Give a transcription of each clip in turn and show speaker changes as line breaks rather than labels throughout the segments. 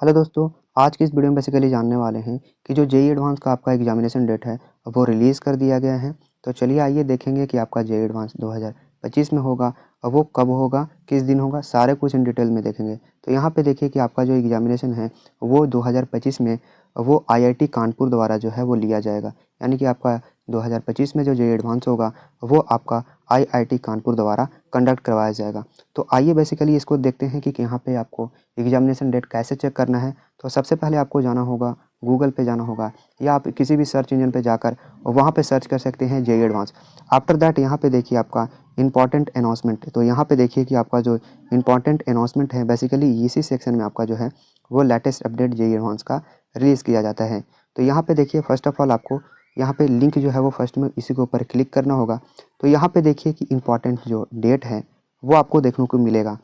Hello दोस्तों, आज की इस वीडियो में बेसिकली जानने वाले हैं कि जो जेईई एडवांस का आपका एग्जामिनेशन डेट है वो रिलीज़ कर दिया गया है। तो चलिए आइए देखेंगे कि आपका जेईई एडवांस 2025 में होगा और वो कब होगा, किस दिन होगा, सारे कुछ इन डिटेल में देखेंगे। तो यहाँ पे देखिए कि आपका जो एग्जामिनेशन है वो 2025 में वो आईआईटी कानपुर द्वारा जो है वो लिया जाएगा। यानी कि आपका 2025 में जो जेईई एडवांस होगा वो आपका आईआईटी कानपुर द्वारा कंडक्ट करवाया जाएगा। तो आइए बेसिकली इसको देखते हैं कि यहाँ पे आपको एग्जामिनेशन डेट कैसे चेक करना है। तो सबसे पहले आपको जाना होगा, गूगल पे जाना होगा या आप किसी भी सर्च इंजन पे जाकर वहाँ पे सर्च कर सकते हैं जेईई एडवांस। आफ्टर दैट यहाँ पे देखिए आपका इंपॉर्टेंट अनाउंसमेंट। तो यहाँ पे देखिए कि आपका जो इंपॉर्टेंट अनाउंसमेंट है बेसिकली इसी सेक्शन में आपका जो है वो लेटेस्ट अपडेट जेईई एडवांस का रिलीज़ किया जाता है। तो यहाँ पे देखिए फर्स्ट ऑफ ऑल आपको यहाँ पे लिंक जो है वो फर्स्ट में इसी के ऊपर क्लिक करना होगा। तो यहाँ पे देखिए कि इंपॉर्टेंट जो डेट है वो आपको देखने को मिलेगा।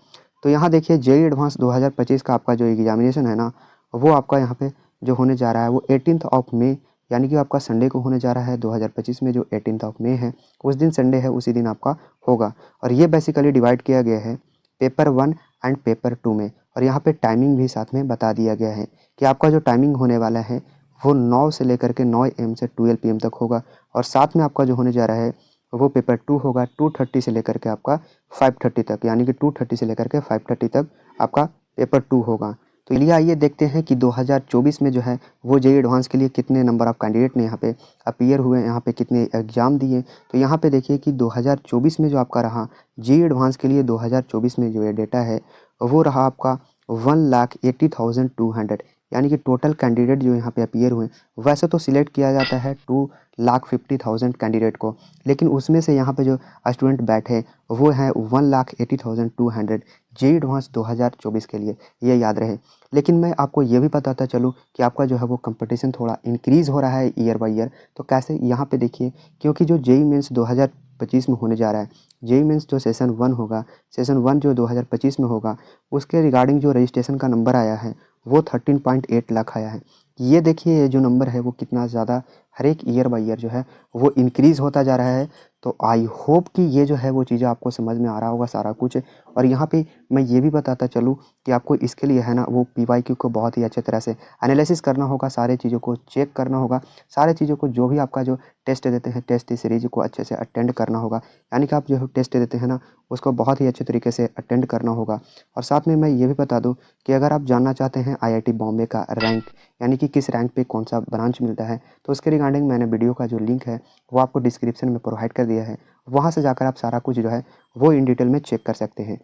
तो यहाँ देखिए जेईई एडवांस 2025 का आपका जो एग्जामिनेशन है ना वो आपका यहाँ पे जो होने जा रहा है वो 18 ऑफ मई, यानी कि आपका संडे को होने जा रहा है 2025 में। जो 18 ऑफ मई है उस दिन संडे है, उसी दिन आपका होगा। और ये बेसिकली डिवाइड किया गया है पेपर 1 एंड पेपर 2 में। और यहाँ पे टाइमिंग भी साथ में बता दिया गया है कि आपका जो टाइमिंग होने वाला है वो 9 से लेकर के 9 AM से 12 PM तक होगा। और साथ में आपका जो होने जा रहा है वो पेपर 2 होगा 2:30 से लेकर के आपका 5:30 तक, यानी कि 2:30 से लेकर के 5:30 तक आपका पेपर 2 होगा। तो चलिए आइए देखते हैं कि 2024 में जो है वो जेईई एडवांस के लिए कितने नंबर ऑफ कैंडिडेट ने यहाँ पे अपीयर हुए, यहाँ पे कितने एग्ज़ाम दिए। तो यहाँ पे देखिए कि 2024 में जो आपका रहा जेईई एडवांस के लिए 2024 में जो ये डेटा है वो रहा आपका 1,80,200, यानी कि टोटल कैंडिडेट जो यहाँ पे अपीयर हुए। वैसे तो सिलेक्ट किया जाता है 2,50,000 कैंडिडेट को, लेकिन उसमें से यहाँ पे जो स्टूडेंट बैठे वो हैं 1,80,200 जेईई एडवांस 2024 के लिए, ये याद रहे। लेकिन मैं आपको ये भी बताता चलूँ कि आपका जो है वो कंपटीशन थोड़ा इंक्रीज़ हो रहा है ईयर बाय ईयर। तो कैसे, यहाँ पे देखिए क्योंकि जो जेईई मेंस 2025 में होने जा रहा है, जेईई मेंस जो सेशन 1 होगा, सेशन 1 जो 2025 में होगा उसके रिगार्डिंग जो रजिस्ट्रेशन का नंबर आया है वो 13.8 लाख आया है। ये देखिए ये जो नंबर है वो कितना ज़्यादा हर एक ईयर बाय ईयर जो है वो इंक्रीज़ होता जा रहा है। तो आई होप कि ये जो है वो चीज़ें आपको समझ में आ रहा होगा सारा कुछ। और यहाँ पे मैं ये भी बताता चलूँ कि आपको इसके लिए है ना वो पीवाईक्यू को बहुत ही अच्छे तरह से एनालिसिस करना होगा, सारे चीज़ों को चेक करना होगा, सारे चीज़ों को जो भी आपका जो टेस्ट देते हैं टेस्ट सीरीज को अच्छे से अटेंड करना होगा। यानी कि आप जो टेस्ट देते हैं ना उसको बहुत ही अच्छे तरीके से अटेंड करना होगा। और साथ में मैं ये भी बता दूँ कि अगर आप जानना चाहते हैं आईआईटी बॉम्बे का रैंक, यानी कि किस रैंक पे कौन सा ब्रांच मिलता है, तो उसके रिगार्डिंग मैंने वीडियो का जो लिंक है वो आपको डिस्क्रिप्शन में प्रोवाइड कर दिया है। वहाँ से जाकर आप सारा कुछ जो है वो इन डिटेल में चेक कर सकते हैं।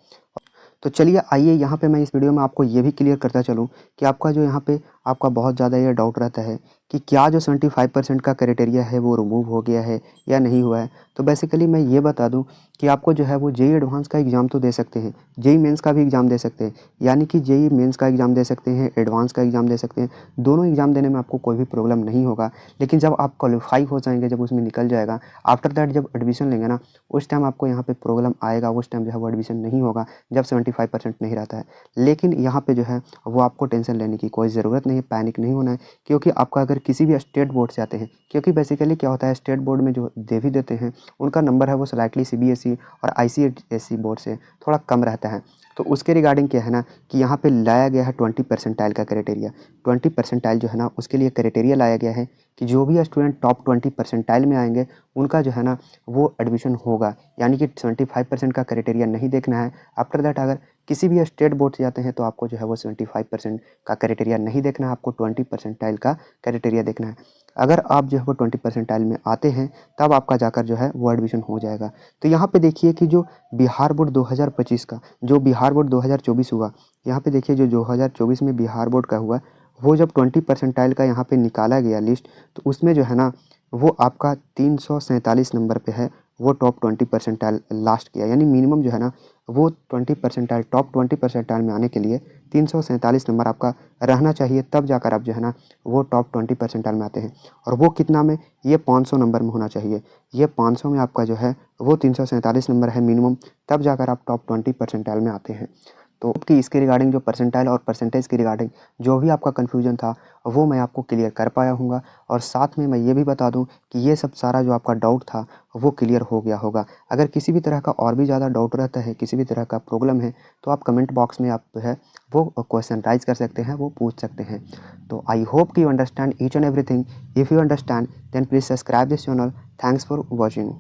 तो चलिए आइए यहाँ पे मैं इस वीडियो में आपको ये भी क्लियर करता चलूँ कि आपका जो यहाँ पे आपका बहुत ज़्यादा ये डाउट रहता है कि क्या जो 75% का क्राइटेरिया है वो रिमूव हो गया है या नहीं हुआ है। तो बेसिकली मैं ये बता दूं कि आपको जो है वो जेईई एडवांस का एग्ज़ाम तो दे सकते हैं, जेईई मेंस का भी एग्ज़ाम दे सकते हैं, यानी कि जेईई मेंस का एग्ज़ाम दे सकते हैं, एडवांस का एग्ज़ाम दे सकते हैं। दोनों एग्ज़ाम देने में आपको कोई भी प्रॉब्लम नहीं होगा। लेकिन जब आप क्वालिफाई हो जाएंगे, जब उसमें निकल जाएगा, आफ्टर दैट जब एडमिशन लेंगे ना उस टाइम आपको यहाँ पे प्रॉब्लम आएगा, उस टाइम जो है वो एडमिशन नहीं होगा जब 75% नहीं रहता है। लेकिन यहाँ पे जो है वो आपको टेंशन लेने की कोई ज़रूरत नहीं है, पैनिक नहीं होना है। क्योंकि आपका अगर किसी भी स्टेट बोर्ड से आते हैं, क्योंकि बेसिकली क्या होता है स्टेट बोर्ड में जो दे भी देते हैं उनका नंबर है वो स्लाइटली सीबीएसई और आईसीएसई बोर्ड से थोड़ा कम रहता है। तो उसके रिगार्डिंग क्या है ना कि यहाँ पे लाया गया है 20 परसेंटाइल का क्राइटेरिया। 20 परसेंटाइल जो है ना उसके लिए क्राइटेरिया लाया गया है कि जो भी स्टूडेंट टॉप 20 परसेंटाइल में आएंगे उनका जो है ना वो एडमिशन होगा। यानी कि 75% का क्राइटेरिया नहीं देखना है। आफ्टर दैट अगर किसी भी स्टेट बोर्ड से जाते हैं तो आपको जो है वो 75% का क्राइटेरिया नहीं देखना है, आपको 20 परसेंटाइल का क्राइटेरिया देखना है। अगर आप जो है वो 20 परसेंटाइल में आते हैं तब आपका जाकर जो है वो एडमिशन हो जाएगा। तो यहाँ पे देखिए कि जो बिहार बोर्ड 2025 का, जो बिहार बोर्ड 2024 हुआ, यहाँ पे देखिए जो 2024 में बिहार बोर्ड का हुआ वो जब 20 परसेंटाइल का यहाँ पे निकाला गया लिस्ट, तो उसमें जो है ना वो आपका 347 नंबर पे है, वो टॉप 20 परसेंटाइल लास्ट किया। यानी मिनिमम जो है ना वो 20 परसेंटाइल, टॉप 20 परसेंटाइल में आने के लिए 347 नंबर आपका रहना चाहिए, तब जाकर आप जो है ना वो टॉप 20 परसेंटाइल में आते हैं। और वो कितना में, ये 500 नंबर में होना चाहिए। ये 500 में आपका जो है वो 347 नंबर है मिनिमम, तब जाकर आप टॉप 20 परसेंटाइल में आते हैं। तो कि इसके रिगार्डिंग जो परसेंटाइल और परसेंटेज के रिगार्डिंग जो भी आपका कन्फ्यूजन था वो मैं आपको क्लियर कर पाया हूँगा। और साथ में मैं ये भी बता दूँ कि ये सब सारा जो आपका डाउट था वो क्लियर हो गया होगा। अगर किसी भी तरह का और भी ज़्यादा डाउट रहता है, किसी भी तरह का प्रॉब्लम है, तो आप कमेंट बॉक्स में आप है वो क्वेश्चन राइज कर सकते हैं, वो पूछ सकते हैं। तो आई होप कि you understand each and everything. If you understand then please subscribe this channel. Thanks for watching.